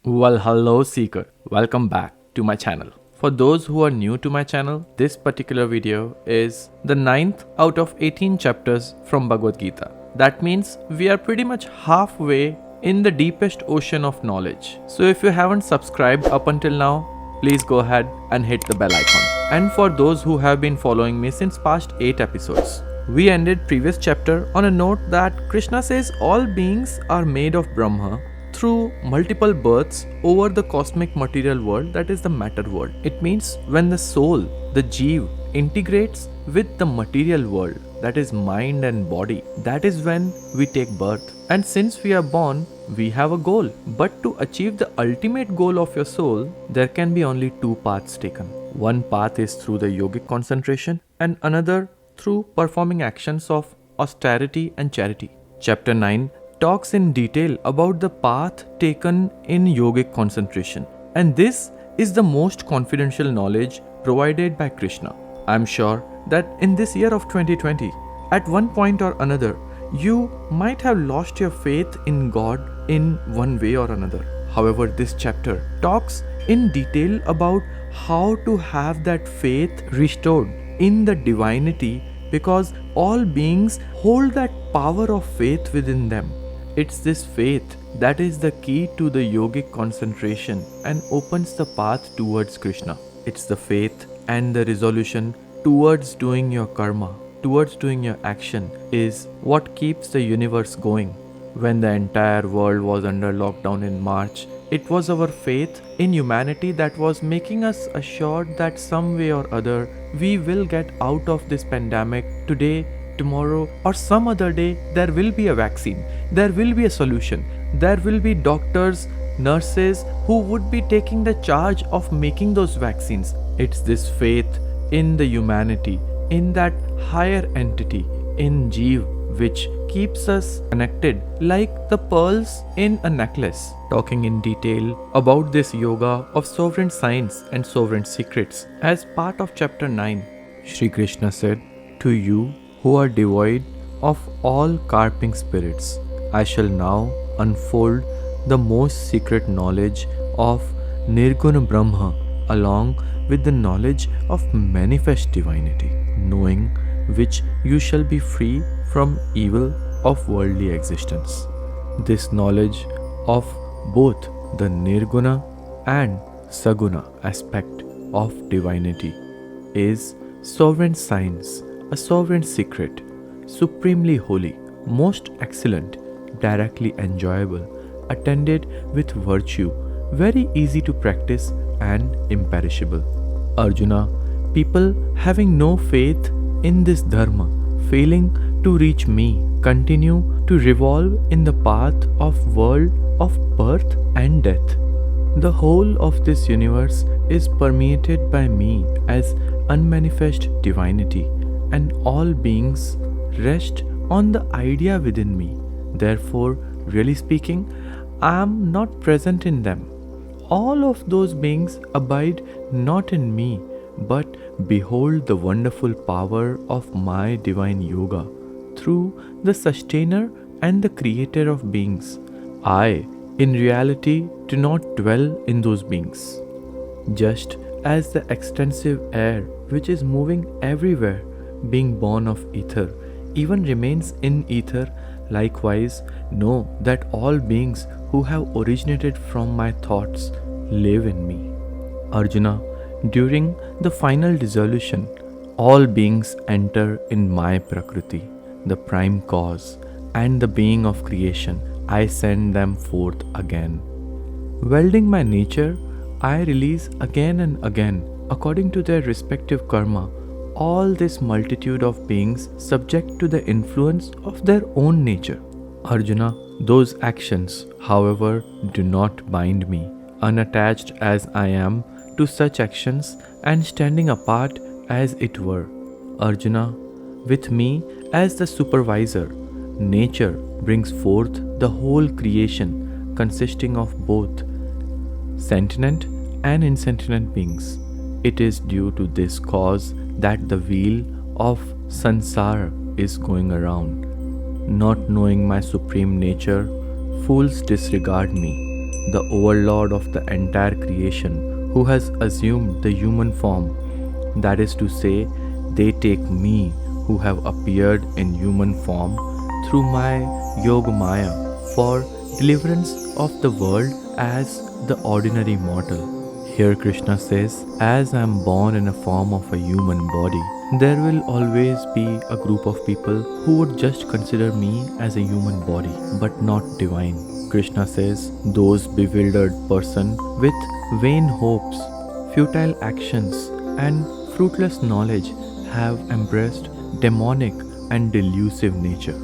Well, hello seeker, welcome back to my channel. For those who are new to my channel, this particular video is the 9th out of 18 chapters from Bhagwad Gita. That means we are pretty much halfway in the deepest ocean of knowledge. So if you haven't subscribed up until now, please go ahead and hit the bell icon. And for those who have been following me since past 8 episodes, we ended previous chapter on a note that Krishna says all beings are made of Brahma through multiple births over the cosmic material world, that is the matter world. It means when the soul, the Jeev, integrates with the material world, that is mind and body, that is when we take birth. And since we are born, we have a goal. But to achieve the ultimate goal of your soul, there can be only two paths taken. One path is through the yogic concentration and another through performing actions of austerity and charity. Chapter 9 talks in detail about the path taken in yogic concentration, and this is the most confidential knowledge provided by Krishna. I am sure that in this year of 2020, at one point or another, you might have lost your faith in God in one way or another. However, this chapter talks in detail about how to have that faith restored in the divinity, because all beings hold that power of faith within them. It's this faith that is the key to the yogic concentration and opens the path towards Krishna. It's the faith and the resolution towards doing your karma, towards doing your action, is what keeps the universe going. When the entire world was under lockdown in March, it was our faith in humanity that was making us assured that some way or other we will get out of this pandemic today, tomorrow, or some other day. There will be a vaccine, there will be a solution, there will be doctors, nurses who would be taking the charge of making those vaccines. It's this faith in the humanity, in that higher entity, in Jeev, which keeps us connected like the pearls in a necklace. Talking in detail about this yoga of sovereign signs and sovereign secrets as part of chapter 9, Shri Krishna said, "To you who are devoid of all carping spirits, I shall now unfold the most secret knowledge of Nirguna Brahma along with the knowledge of manifest divinity, knowing which you shall be free from evil of worldly existence." This knowledge of both the Nirguna and Saguna aspect of divinity is sovereign science, a sovereign secret, supremely holy, most excellent, directly enjoyable, attended with virtue, very easy to practice and imperishable. Arjuna, people having no faith in this dharma, failing to reach me, continue to revolve in the path of world of birth and death. The whole of this universe is permeated by me as unmanifest divinity, and all beings rest on the idea within me. Therefore, really speaking, I am not present in them. All of those beings abide not in me, but behold the wonderful power of my divine yoga through the sustainer and the creator of beings. I, in reality, do not dwell in those beings. Just as the extensive air which is moving everywhere, being born of ether, even remains in ether, likewise know that all beings who have originated from my thoughts live in me. Arjuna, during the final dissolution, all beings enter in my Prakriti, the prime cause, and the being of creation. I send them forth again. Welding my nature, I release again and again, according to their respective karma, all this multitude of beings subject to the influence of their own nature. Arjuna, those actions, however, do not bind me, unattached as I am to such actions and standing apart as it were. Arjuna, with me as the supervisor, nature brings forth the whole creation consisting of both sentient and insentient beings. It is due to this cause that the wheel of sansara is going around. Not knowing my supreme nature, fools disregard me. the overlord of the entire creation, who has assumed the human form. That is to say, they take me, who have appeared in human form, through my Yogamaya for deliverance of the world as the ordinary mortal. Here Krishna says, as I am born in a form of a human body, there will always be a group of people who would just consider me as a human body, but not divine. Krishna says, those bewildered person with vain hopes, futile actions, and fruitless knowledge have embraced demonic and delusive nature.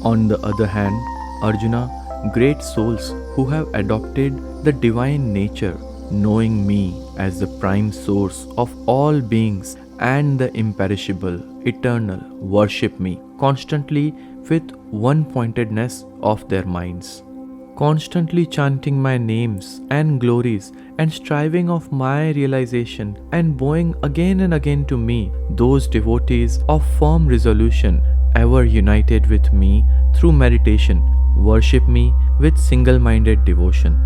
On the other hand, Arjuna, great souls who have adopted the divine nature, knowing me as the prime source of all beings and the imperishable, eternal, worship me constantly with one-pointedness of their minds, constantly chanting my names and glories and striving of my realization and bowing again and again to me. Those devotees of firm resolution, ever united with me through meditation, worship me with single-minded devotion.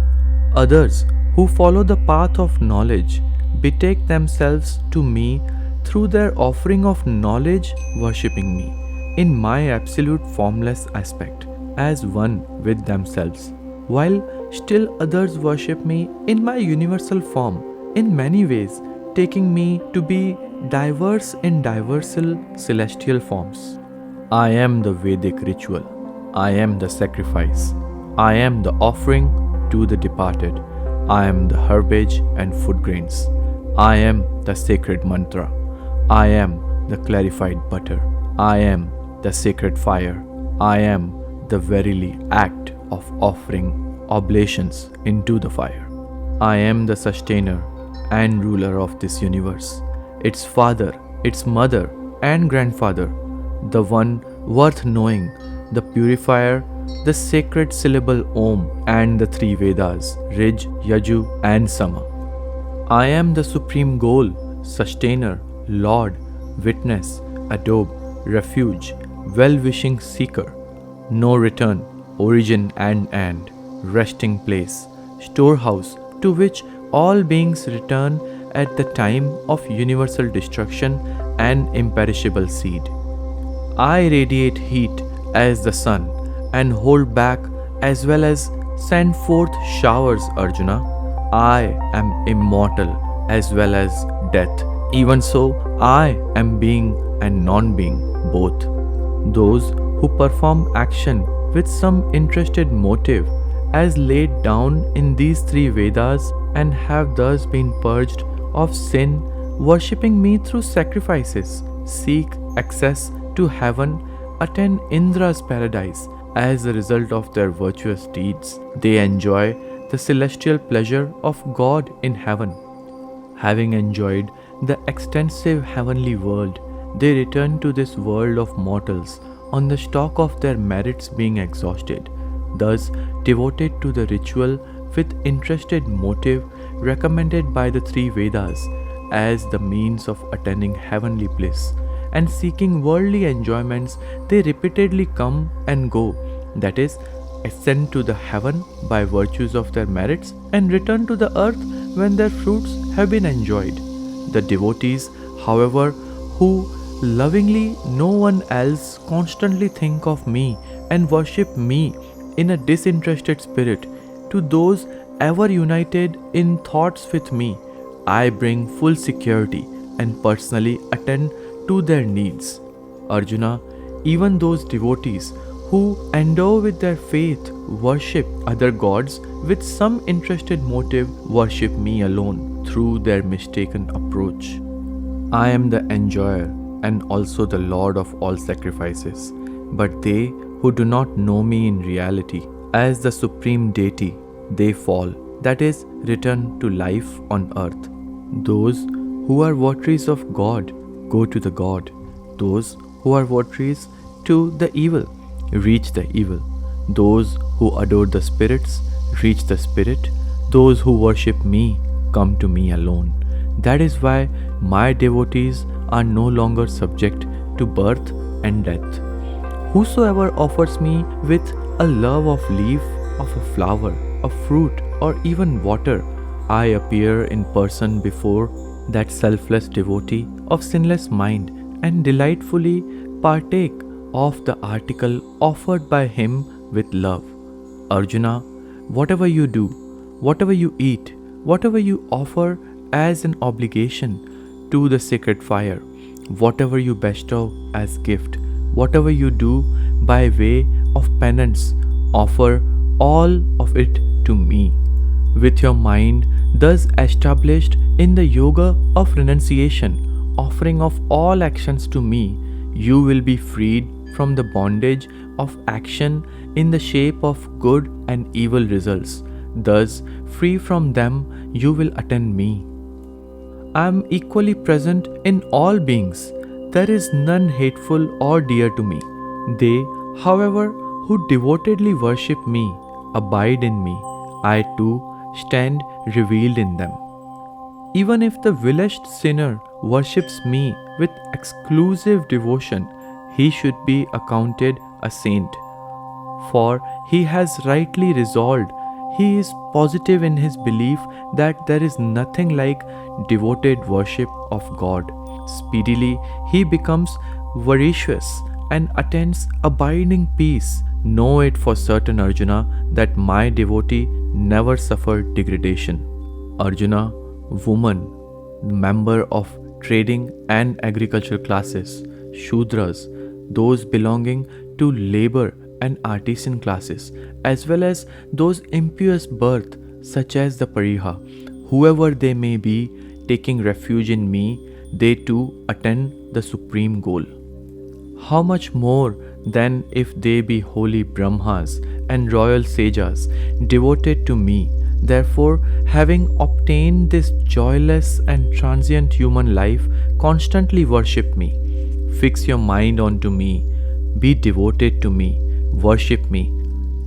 Others who follow the path of knowledge betake themselves to me through their offering of knowledge, worshipping me in my absolute formless aspect as one with themselves, while still others worship me in my universal form in many ways, taking me to be diverse in diversal celestial forms. I am the Vedic ritual, I am the sacrifice, I am the offering to the departed, I am the herbage and food grains, I am the sacred mantra, I am the clarified butter, I am the sacred fire, I am the verily act of offering oblations into the fire. I am the sustainer and ruler of this universe, its father, its mother and grandfather, the one worth knowing, the purifier, the sacred syllable Om and the three Vedas, Rij, Yaju and Sama. I am the supreme goal, sustainer, Lord, witness, adobe, refuge, well-wishing seeker, no return, origin and resting place, storehouse to which all beings return at the time of universal destruction and imperishable seed. I radiate heat as the sun and hold back as well as send forth showers, Arjuna. I am immortal as well as death. Even so, I am being and non-being both. Those who perform action with some interested motive as laid down in these three Vedas and have thus been purged of sin, worshipping me through sacrifices, seek access to heaven, attain Indra's paradise. As a result of their virtuous deeds, they enjoy the celestial pleasure of God in heaven. Having enjoyed the extensive heavenly world, they return to this world of mortals on the stock of their merits being exhausted, thus devoted to the ritual with interested motive recommended by the three Vedas as the means of attaining heavenly bliss, and seeking worldly enjoyments, they repeatedly come and go, that is, ascend to the heaven by virtues of their merits and return to the earth when their fruits have been enjoyed. The devotees, however, who lovingly no one else constantly think of me and worship me in a disinterested spirit, to those ever united in thoughts with me, I bring full security and personally attend to their needs. Arjuna, even those devotees who endow with their faith worship other gods with some interested motive worship me alone through their mistaken approach. I am the enjoyer and also the Lord of all sacrifices, but they who do not know me in reality as the supreme deity, they fall, that is, return to life on earth. Those who are votaries of God go to the God. Those who are votaries to the evil reach the evil. Those who adore the spirits reach the spirit. Those who worship me come to me alone. That is why my devotees are no longer subject to birth and death. Whosoever offers me with a love of leaf, of a flower, a fruit, or even water, I appear in person before that selfless devotee of sinless mind and delightfully partake of the article offered by him with love. Arjuna, whatever you do, whatever you eat, whatever you offer as an obligation to the sacred fire, whatever you bestow as gift, whatever you do by way of penance, offer all of it to me. With your mind thus established in the yoga of renunciation, offering of all actions to me, you will be freed from the bondage of action in the shape of good and evil results. Thus, free from them, you will attain me. I am equally present in all beings. There is none hateful or dear to me. They, however, who devotedly worship me, abide in me. I too stand revealed in them. Even if the villaged sinner worships me with exclusive devotion, he should be accounted a saint. For he has rightly resolved, he is positive in his belief that there is nothing like devoted worship of God. Speedily he becomes virtuous and attains abiding peace. Know it for certain, Arjuna, that my devotee never suffered degradation. Arjuna, woman, member of trading and agricultural classes, Shudras, those belonging to labor and artisan classes, as well as those impious birth, such as the Pariha, whoever they may be, taking refuge in me, they too attain the supreme goal. How much more than if they be holy Brahmas and royal sages devoted to me? Therefore, having obtained this joyless and transient human life, constantly worship me. Fix your mind onto me, be devoted to me, worship me,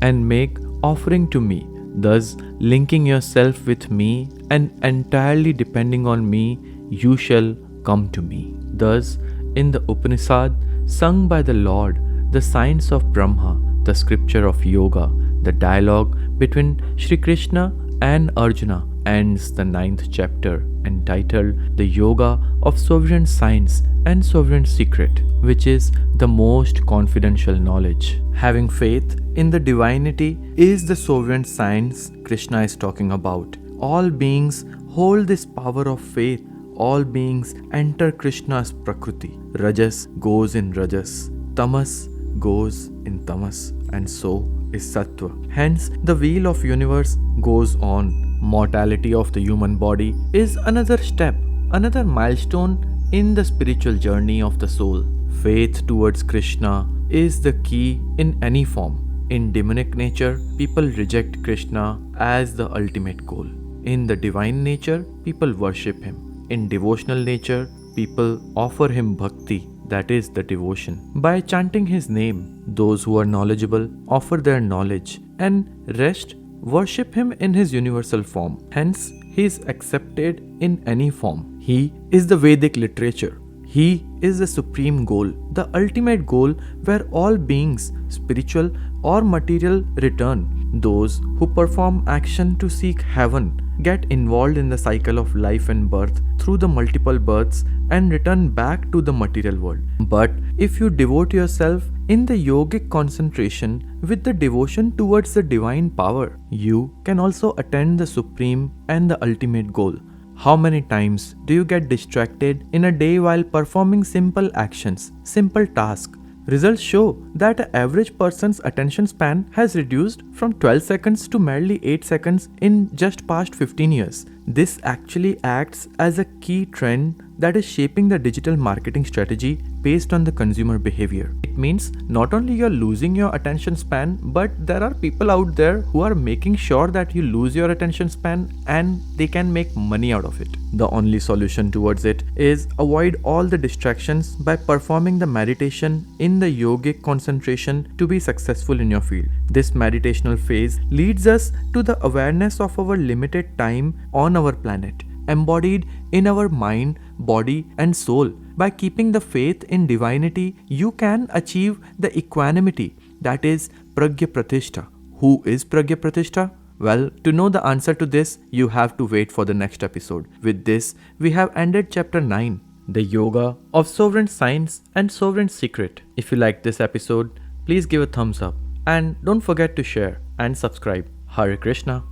and make offering to me, thus linking yourself with me and entirely depending on me, you shall come to me. Thus, in the Upanishad, sung by the Lord, the science of Brahma, the scripture of yoga, the dialogue between Sri Krishna and Arjuna ends the 9th chapter entitled The Yoga of Sovereign Science and Sovereign Secret, which is the most confidential knowledge. Having faith in the divinity is the sovereign science Krishna is talking about. All beings hold this power of faith. All beings enter Krishna's Prakriti. Rajas goes in Rajas, Tamas goes in Tamas, and so is Sattva. Hence, the wheel of universe goes on. Mortality of the human body is another step, another milestone in the spiritual journey of the soul. Faith towards Krishna is the key in any form. In demonic nature, people reject Krishna as the ultimate goal. In the divine nature, people worship him. In devotional nature, people offer him bhakti, that is the devotion. By chanting his name, those who are knowledgeable offer their knowledge, and rest worship him in his universal form. Hence, he is accepted in any form. He is the Vedic literature. He is the supreme goal, the ultimate goal where all beings, spiritual or material, return. Those who perform action to seek heaven get involved in the cycle of life and birth through the multiple births and return back to the material world. But if you devote yourself in the yogic concentration with the devotion towards the divine power, you can also attain the supreme and the ultimate goal. How many times do you get distracted in a day while performing simple actions, simple tasks? Results show that an average person's attention span has reduced from 12 seconds to merely 8 seconds in just past 15 years. This actually acts as a key trend that is shaping the digital marketing strategy based on the consumer behavior. It means not only you're losing your attention span, but there are people out there who are making sure that you lose your attention span and they can make money out of it. The only solution towards it is avoid all the distractions by performing the meditation in the yogic concentration to be successful in your field. This meditational phase leads us to the awareness of our limited time on our planet, embodied in our mind, body and soul. By keeping the faith in divinity, you can achieve the equanimity, that is Pragya Pratishtha. Who is Pragya Pratishtha? Well, to know the answer to this, you have to wait for the next episode. With this, we have ended chapter 9, the yoga of sovereign science and sovereign secret. If you liked this episode, please give a thumbs up and don't forget to share and subscribe. Hare Krishna.